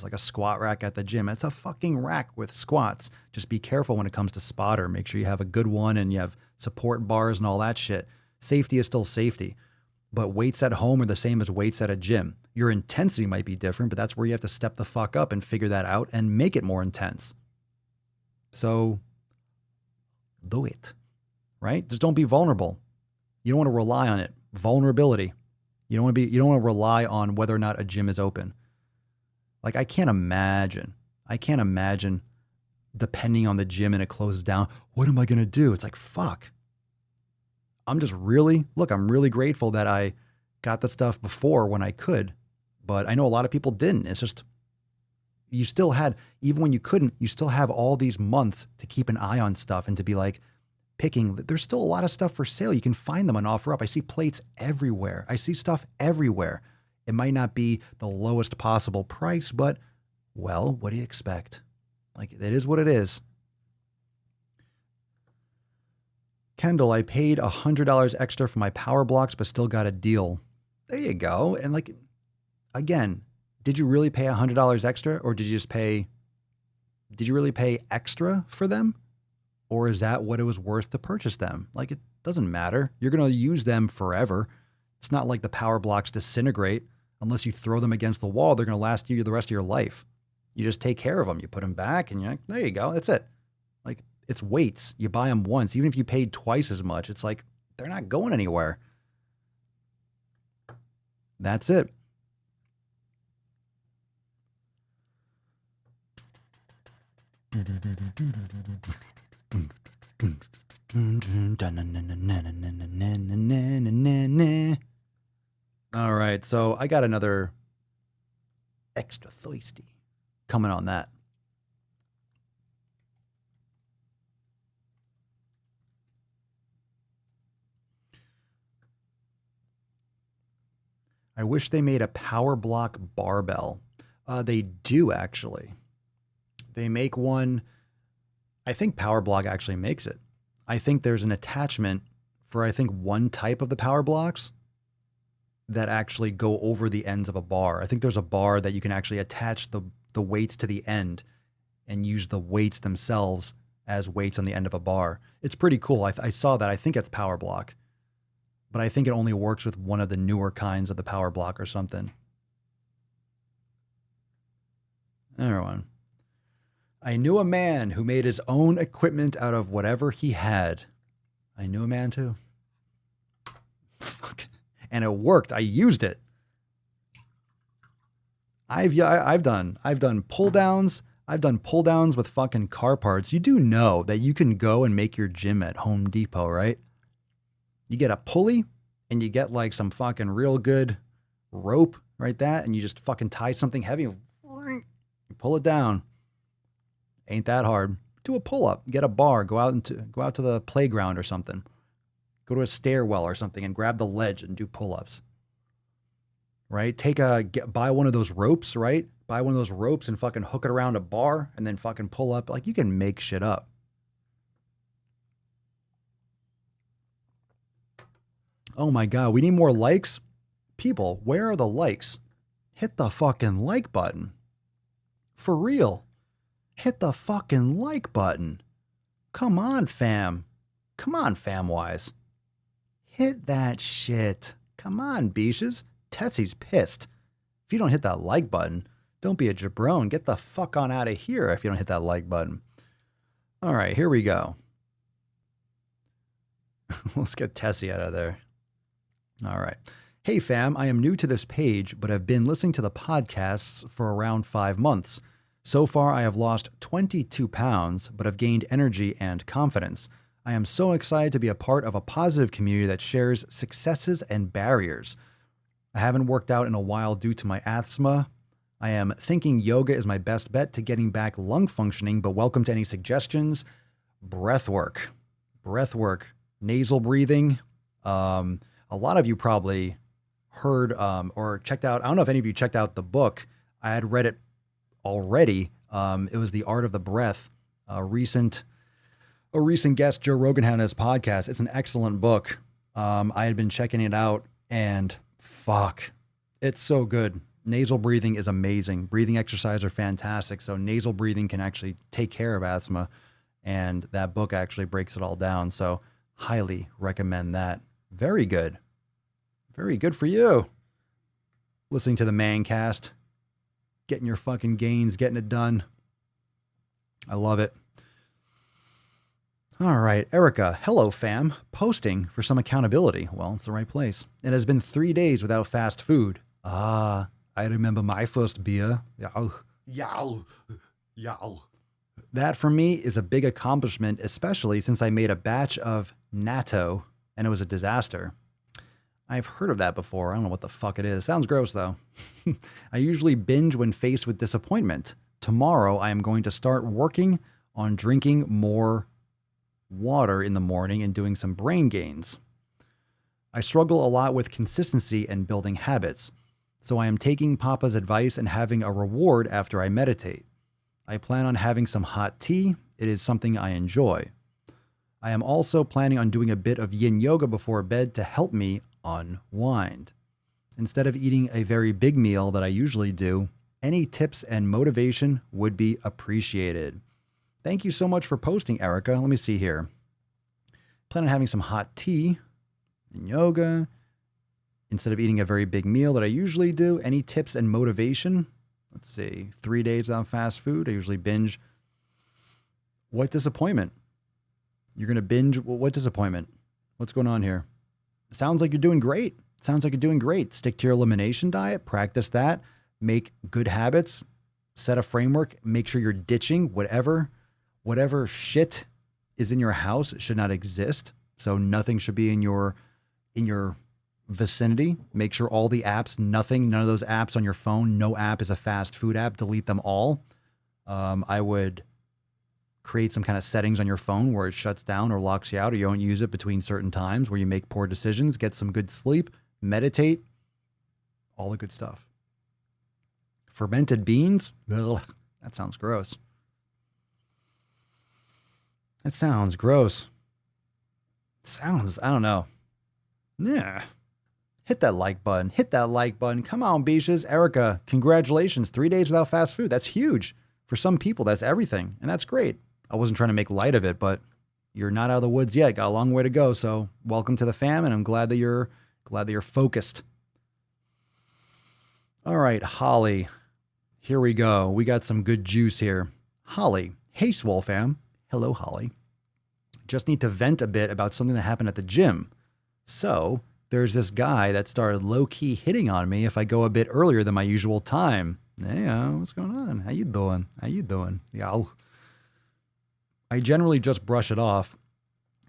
B: like a squat rack at the gym. It's a fucking rack with squats. Just be careful when it comes to spotter. Make sure you have a good one and you have support bars and all that shit. Safety is still safety, but weights at home are the same as weights at a gym. Your intensity might be different, but that's where you have to step the fuck up and figure that out and make it more intense. So do it, right? Just don't be vulnerable. You don't want to rely on it. Vulnerability. You don't want to rely on whether or not a gym is open. Like I can't imagine depending on the gym and it closes down. What am I going to do? It's like, fuck. I'm really grateful that I got the stuff before when I could, but I know a lot of people didn't. It's just, you still had, even when you couldn't, you still have all these months to keep an eye on stuff and to be like, picking, there's still a lot of stuff for sale. You can find them on OfferUp. I see plates everywhere. I see stuff everywhere. It might not be the lowest possible price, but well, what do you expect? Like, it is what it is. Kendall, I paid $100 extra for my power blocks, but still got a deal. There you go. And like, again, did you really pay $100 extra, or did you really pay extra for them? Or is that what it was worth to purchase them? Like, it doesn't matter. You're going to use them forever. It's not like the power blocks disintegrate. Unless you throw them against the wall, they're going to last you the rest of your life. You just take care of them. You put them back and you're like, there you go. That's it. Like, it's weights. You buy them once. Even if you paid twice as much, it's like, they're not going anywhere. That's it. All right, so I got another extra thirsty coming on that. I wish they made a power block barbell. They do, actually. They make one. I think Power Block actually makes it. I think there's an attachment for, I think, one type of the power blocks that actually go over the ends of a bar. I think there's a bar that you can actually attach the weights to the end and use the weights themselves as weights on the end of a bar. It's pretty cool. I saw that. I think it's Power Block, but I think it only works with one of the newer kinds of the Power Block or something. Everyone. I knew a man who made his own equipment out of whatever he had. I knew a man too. Fuck. And it worked. I used it. I've done pull downs. I've done pull downs with fucking car parts. You do know that you can go and make your gym at Home Depot, right? You get a pulley and you get like some fucking real good rope, right? And you just fucking tie something heavy. You pull it down. Ain't that hard. Do a pull-up, get a bar, go out to the playground or something. Go to a stairwell or something and grab the ledge and do pull-ups. Right? Buy one of those ropes, right? Buy one of those ropes and fucking hook it around a bar and then fucking pull up. Like, you can make shit up. Oh my God, we need more likes. People, where are the likes? Hit the fucking like button. For real. Hit the fucking like button. Come on, fam. Come on, famwise. Hit that shit. Come on, beaches. Tessie's pissed. If you don't hit that like button, don't be a jabron. Get the fuck on out of here if you don't hit that like button. All right, here we go. Let's get Tessie out of there. All right. Hey fam, I am new to this page, but have been listening to the podcasts for around 5 months. So far, I have lost 22 pounds, but have gained energy and confidence. I am so excited to be a part of a positive community that shares successes and barriers. I haven't worked out in a while due to my asthma. I am thinking yoga is my best bet to getting back lung functioning, but welcome to any suggestions. Breath work, nasal breathing. A lot of you probably heard or checked out. I don't know if any of you checked out the book. I had read it already. It was The Art of the Breath. A recent guest, Joe Rogan, had on his podcast. It's an excellent book. I had been checking it out, and fuck, it's so good. Nasal breathing is amazing. Breathing exercises are fantastic. So nasal breathing can actually take care of asthma, and that book actually breaks it all down. So highly recommend that. Very good. Very good for you. Listening to the Mancast, getting your fucking gains, getting it done. I love it. All right, Erica, hello fam, posting for some accountability. Well, it's the right place. It has been 3 days without fast food. I remember my first beer. Yow. That for me is a big accomplishment, especially since I made a batch of natto and it was a disaster. I've heard of that before. I don't know what the fuck it is. Sounds gross though. I usually binge when faced with disappointment. Tomorrow I am going to start working on drinking more water in the morning and doing some brain gains. I struggle a lot with consistency and building habits, so I am taking Papa's advice and having a reward after I meditate. I plan on having some hot tea. It is something I enjoy. I am also planning on doing a bit of yin yoga before bed to help me unwind. Instead of eating a very big meal that I usually do, any tips and motivation would be appreciated. Thank you so much for posting, Erica. Let me see here. Plan on having some hot tea and yoga. Instead of eating a very big meal that I usually do, any tips and motivation? Let's see. 3 days without fast food. I usually binge. What disappointment? You're going to binge? What disappointment? What's going on here? It sounds like you're doing great. Stick to your elimination diet. Practice that. Make good habits. Set a framework. Make sure you're ditching whatever shit is in your house. It should not exist. So nothing should be in your vicinity. Make sure all the apps, none of those apps on your phone, no app is a fast food app. Delete them all. I would create some kind of settings on your phone where it shuts down or locks you out, or you don't use it between certain times where you make poor decisions. Get some good sleep, meditate, all the good stuff. Fermented beans? Ugh, that sounds gross. I don't know. Yeah. Hit that like button. Come on, beaches. Erica, congratulations. 3 days without fast food. That's huge. For some people, that's everything. And that's great. I wasn't trying to make light of it, but you're not out of the woods yet. Got a long way to go. So welcome to the fam, and I'm glad that you're focused. All right, Holly. Here we go. We got some good juice here. Holly. Hey, Swole fam. Hello, Holly. Just need to vent a bit about something that happened at the gym. So there's this guy that started low-key hitting on me if I go a bit earlier than my usual time. Hey, what's going on? How you doing? Yeah. I generally just brush it off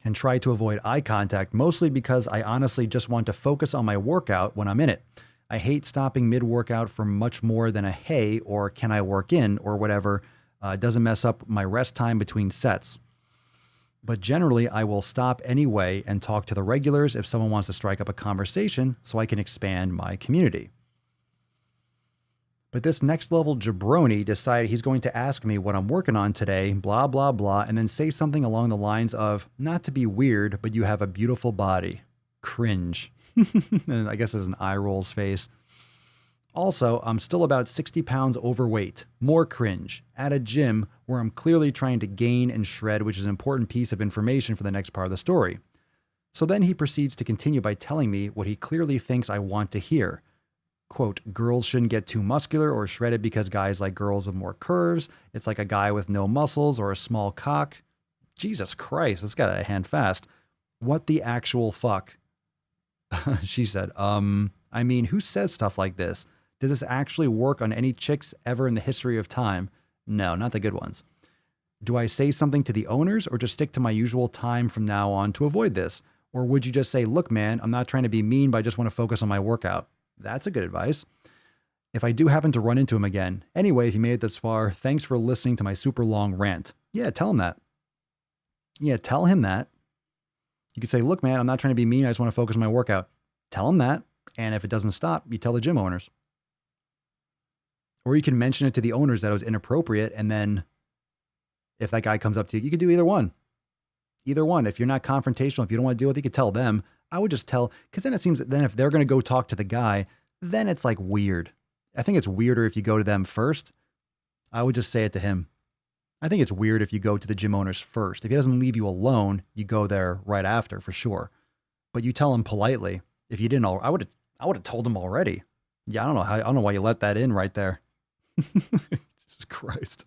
B: and try to avoid eye contact, mostly because I honestly just want to focus on my workout when I'm in it. I hate stopping mid-workout for much more than a hey or can I work in or whatever. It doesn't mess up my rest time between sets. But generally, I will stop anyway and talk to the regulars if someone wants to strike up a conversation so I can expand my community. But this next level jabroni decided he's going to ask me what I'm working on today, blah, blah, blah, and then say something along the lines of, not to be weird, but you have a beautiful body. Cringe. And I guess there's an eye rolls face. Also, I'm still about 60 pounds overweight. More cringe. At a gym where I'm clearly trying to gain and shred, which is an important piece of information for the next part of the story. So then he proceeds to continue by telling me what he clearly thinks I want to hear. quote, girls shouldn't get too muscular or shredded because guys like girls with more curves. It's like a guy with no muscles or a small cock. Jesus Christ, this got out of hand fast. What the actual fuck? She said, I mean, who says stuff like this? Does this actually work on any chicks ever in the history of time? No, not the good ones. Do I say something to the owners or just stick to my usual time from now on to avoid this? Or would you just say, look, man, I'm not trying to be mean, but I just want to focus on my workout? That's a good advice. If I do happen to run into him again. Anyway, if you made it this far, thanks for listening to my super long rant. Yeah, tell him that. Yeah, tell him that. You could say, look, man, I'm not trying to be mean. I just want to focus on my workout. Tell him that. And if it doesn't stop, you tell the gym owners. Or you can mention it to the owners that it was inappropriate. And then if that guy comes up to you, you could do either one. Either one. If you're not confrontational, if you don't want to deal with it, you could tell them. I would just tell, because then it seems that then if they're going to go talk to the guy, then it's like weird. I think it's weirder if you go to them first. I would just say it to him. I think it's weird if you go to the gym owners first. If he doesn't leave you alone, you go there right after for sure. But you tell him politely. If you didn't, I would have told him already. Yeah, I don't know why you let that in right there. Jesus Christ.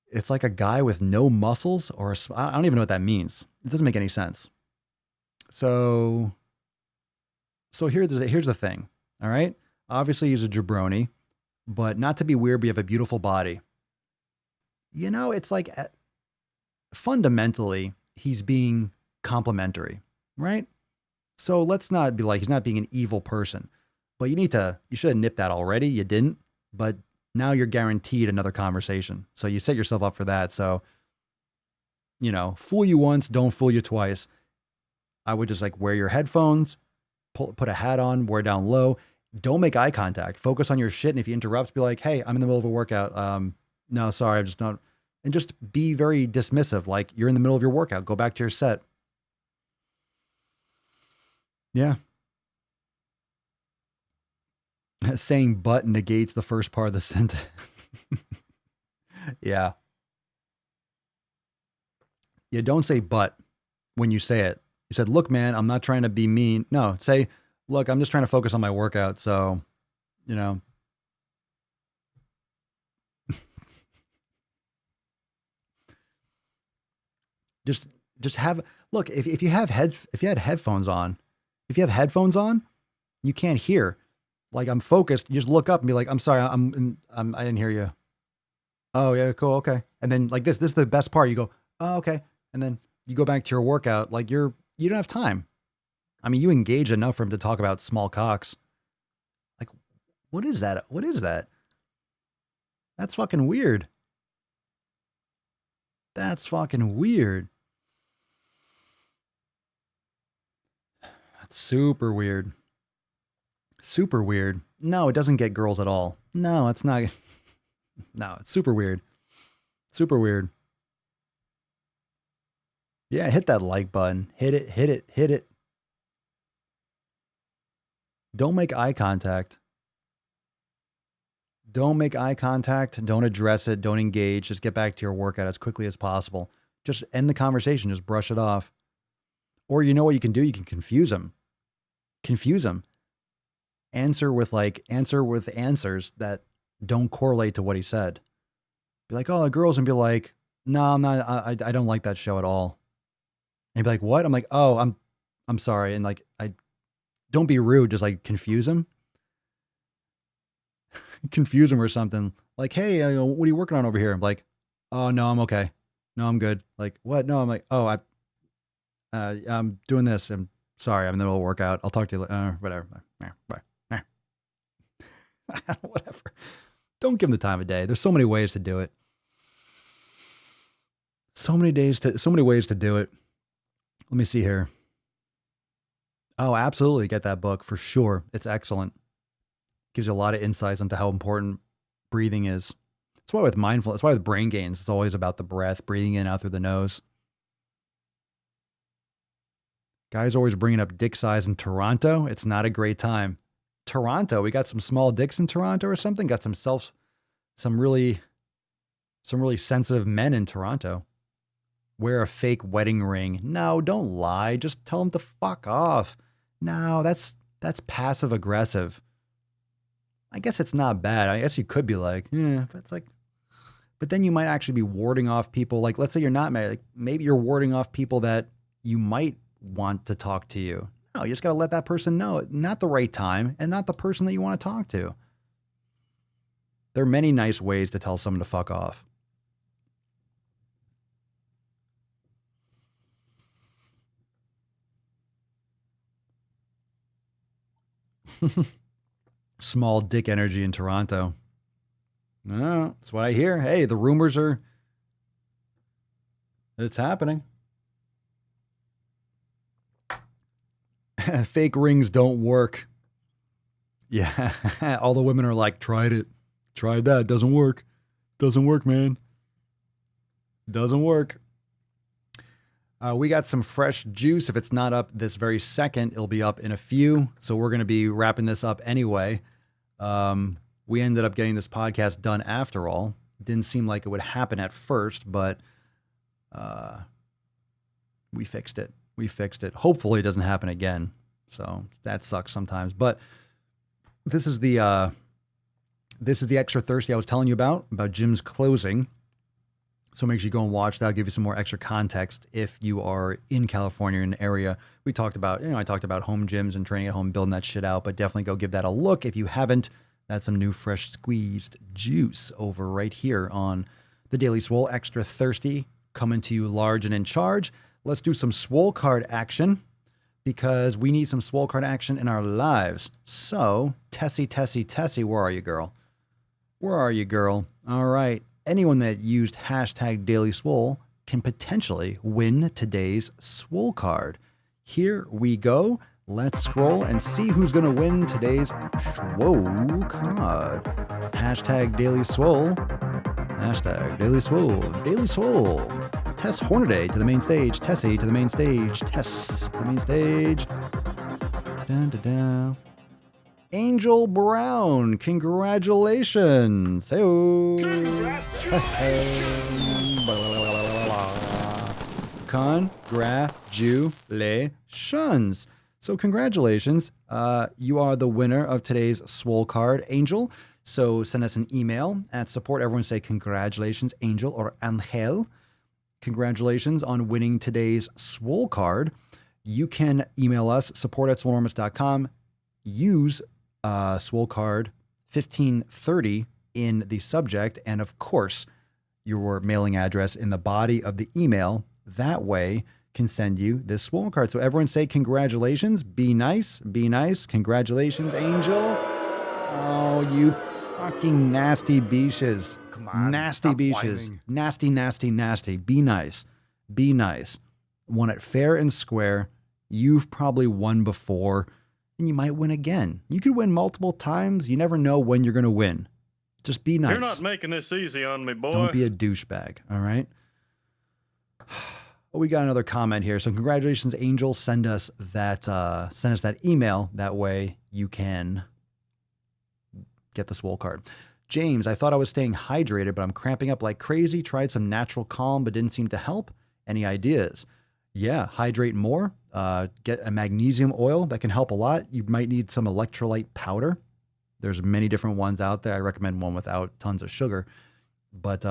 B: It's like a guy with no muscles or I don't even know what that means. It doesn't make any sense. So here's the thing. All right. Obviously he's a jabroni, but not to be weird, but you have a beautiful body. You know, it's like fundamentally he's being complimentary, right? So let's not be like, he's not being an evil person, but you should have nipped that already. You didn't, but now you're guaranteed another conversation. So you set yourself up for that. So, you know, fool you once, don't fool you twice. I would just like wear your headphones, put a hat on, wear down low. Don't make eye contact. Focus on your shit. And if he interrupts, be like, hey, I'm in the middle of a workout. No, sorry, I'm just not. And just be very dismissive. Like you're in the middle of your workout. Go back to your set. Yeah. Saying but negates the first part of the sentence. Yeah. Yeah, don't say but when you say it. You said, look, man, I'm not trying to be mean. No, say, look, I'm just trying to focus on my workout. So, you know. just have, look, if you had headphones on, you can't hear. Like I'm focused. You just look up and be like, I'm sorry, I didn't hear you. Oh yeah, cool. Okay. And then like this is the best part. You go, oh, okay. And then you go back to your workout. Like you don't have time. I mean, you engage enough for him to talk about small cocks. Like, what is that? What is that? That's fucking weird. That's fucking weird. That's super weird. Super weird. No, it doesn't get girls at all. No, it's not. No, it's super weird. Super weird. Yeah, hit that like button. Hit it, hit it, hit it. Don't make eye contact. Don't make eye contact. Don't address it. Don't engage. Just get back to your workout as quickly as possible. Just end the conversation. Just brush it off. Or you know what you can do? You can confuse them. Confuse them. Answer with answers that don't correlate to what he said. Be like, oh, the girls, and be like, no, I'm not. I don't like that show at all. And be like, what? I'm like, oh, I'm sorry. And like, don't be rude. Just like confuse him. Confuse him or something. Like, hey, what are you working on over here? I'm like, oh no, I'm okay. No, I'm good. Like, what? No, I'm like, oh, I'm doing this. I'm sorry. I'm in the middle of a workout. I'll talk to you later. Whatever. Bye. Whatever. Don't give him the time of day. There's so many ways to do it. So many ways to do it. Let me see here. Oh, absolutely. Get that book for sure. It's excellent. Gives you a lot of insights into how important breathing is. That's why with mindfulness, that's why with brain gains, it's always about the breath, breathing in, out through the nose. Guys always bringing up dick size in Toronto. It's not a great time. Toronto, we got some small dicks in Toronto or something. Got some really sensitive men in Toronto. Wear a fake wedding ring. No, don't lie. Just tell them to fuck off. No, that's That's passive aggressive. I guess it's not bad. I guess you could be like, yeah, but it's like, but then you might actually be warding off people. Like, let's say you're not married. Like, maybe you're warding off people that you might want to talk to you. No, you just got to let that person know, not the right time and not the person that you want to talk to. There are many nice ways to tell someone to fuck off. Small dick energy in Toronto. No, that's what I hear. Hey, the rumors are, it's happening. Fake rings don't work. Yeah, all the women are like, tried it. Tried that. Doesn't work. Doesn't work, man. Doesn't work. We got some fresh juice. If it's not up this very second, it'll be up in a few. So we're going to be wrapping this up anyway. We ended up getting this podcast done after all. Didn't seem like it would happen at first, but we fixed it. We fixed it. Hopefully it doesn't happen again. So that sucks sometimes. But this is the extra thirsty I was telling you about gyms closing. So make sure you go and watch that. I'll give you some more extra context if you are in California in an area. We talked about, I talked about home gyms and training at home, building that shit out, but definitely go give that a look. If you haven't, that's some new fresh squeezed juice over right here on the Daily Swole. Extra thirsty, coming to you large and in charge. Let's do some Swole card action because we need some Swole card action in our lives. So Tessie, where are you, girl? Where are you, girl? All right. Anyone that used hashtag Daily Swole can potentially win today's Swole card. Here we go. Let's scroll and see who's going to win today's Swole card. Hashtag Daily Swole. Hashtag Daily Swole. Daily Swole. Tess Hornaday to the main stage. Tessie to the main stage. Tess to the main stage. Dun, dun, dun. Angel Brown, congratulations. Hey-o. Congratulations. So congratulations. You are the winner of today's Swole card, Angel. So send us an email at support. Everyone say congratulations, Angel or Angel. Congratulations on winning today's Swole card. You can email us, support@swolenormous.com. Use Swole card 1530 in the subject, and of course your mailing address in the body of the email. That way can send you this Swole card. So everyone say congratulations. Be nice. Be nice. Congratulations, Angel. Oh, you fucking nasty beaches.
D: Come on,
B: nasty beaches. Nasty. Be nice. Be nice. Won it fair and square. You've probably won before. And you might win again. You could win multiple times. You never know when you're going to win. Just be nice.
D: You're not making this easy on me, boy.
B: Don't be a douchebag, all right? Oh, we got another comment here. So congratulations, Angel. Send us that email. That way you can get the Swole card. James, I thought I was staying hydrated, but I'm cramping up like crazy. Tried some natural calm, but didn't seem to help. Any ideas? Yeah, hydrate more. Get a magnesium oil that can help a lot. You might need some electrolyte powder. There's many different ones out there. I recommend one without tons of sugar, but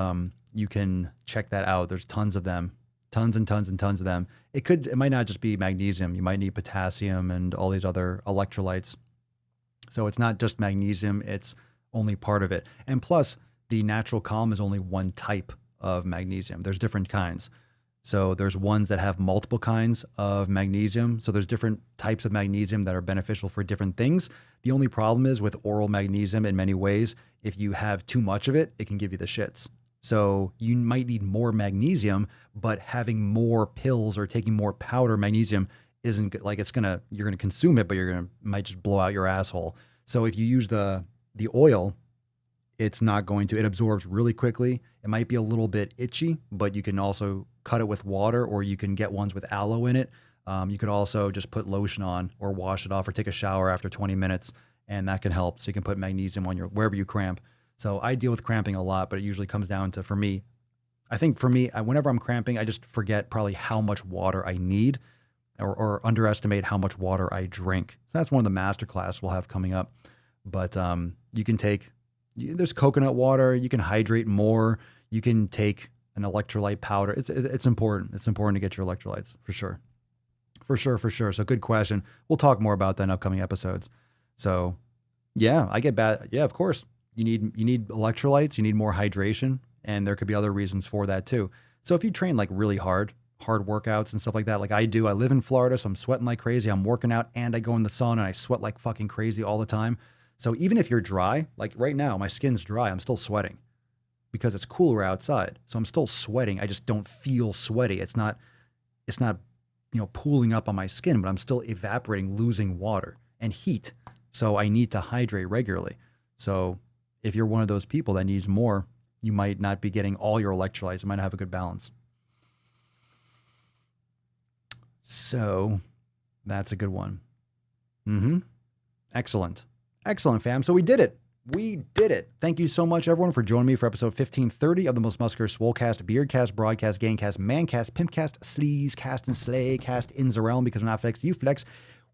B: you can check that out. There's tons of them, tons and tons of them. It might not just be magnesium. You might need potassium and all these other electrolytes. So it's not just magnesium. It's only part of it. And plus, the natural calm is only one type of magnesium. There's different kinds. So there's ones that have multiple kinds of magnesium. So there's different types of magnesium that are beneficial for different things. The only problem is with oral magnesium in many ways, if you have too much of it, it can give you the shits. So you might need more magnesium, but having more pills or taking more powder magnesium isn't good. Like you're going to consume it, but might just blow out your asshole. So if you use the oil, it absorbs really quickly. It might be a little bit itchy, but you can also cut it with water, or you can get ones with aloe in it. You could also just put lotion on or wash it off or take a shower after 20 minutes, and that can help. So you can put magnesium on wherever you cramp. So I deal with cramping a lot, but it usually comes down to, whenever I'm cramping, I just forget probably how much water I need. or underestimate how much water I drink. So that's one of the masterclass we'll have coming up. But you can there's coconut water. You can hydrate more. You can take an electrolyte powder. It's important. It's important to get your electrolytes for sure. For sure. So good question. We'll talk more about that in upcoming episodes. So yeah, I get bad. Yeah, of course. You need electrolytes. You need more hydration. And there could be other reasons for that too. So if you train like really hard workouts and stuff like that, like I do, I live in Florida, so I'm sweating like crazy. I'm working out and I go in the sun and I sweat like fucking crazy all the time. So even if you're dry, like right now, my skin's dry, I'm still sweating because it's cooler outside. So I'm still sweating. I just don't feel sweaty. It's not, pooling up on my skin, but I'm still evaporating, losing water and heat. So I need to hydrate regularly. So if you're one of those people that needs more, you might not be getting all your electrolytes. You might not have a good balance. So that's a good one. Excellent, fam. So we did it. Thank you so much, everyone, for joining me for episode 1530 of the Most Muscular Swolecast, Beardcast, Broadcast, Gangcast, Mancast, Pimpcast, Sleazecast, and Slaycast in Zarelm. Because when I flex, you flex.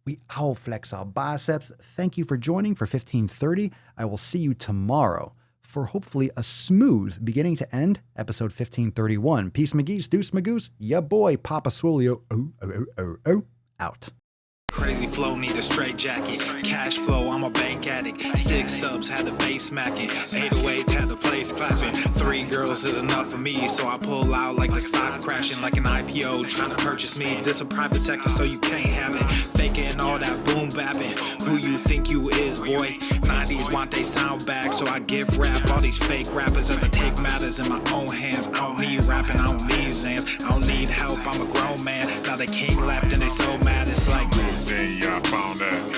B: We all flex our biceps. Thank you for joining for 1530. I will see you tomorrow for hopefully a smooth beginning to end episode 1531. Peace, McGeese, deuce, Magoose, ya boy, Papa Swolio, out.
A: Crazy flow, need a straight jacket. Cash flow, I'm a bank addict. 6 subs, had the bass smacking. 808, had the place clapping. 3 girls is enough for me, so I pull out like the stock's crashing. Like an IPO, trying to purchase me. This a private sector, so you can't have it. Faking all that boom bapping. Who you think you is, boy? 90s want they sound back, so I give rap all these fake rappers as I take matters in my own hands. I don't need rapping, I don't need Zans. I don't need help, I'm a grown man. Now they can't laugh and they so mad, it's like,
E: then yeah, I found that.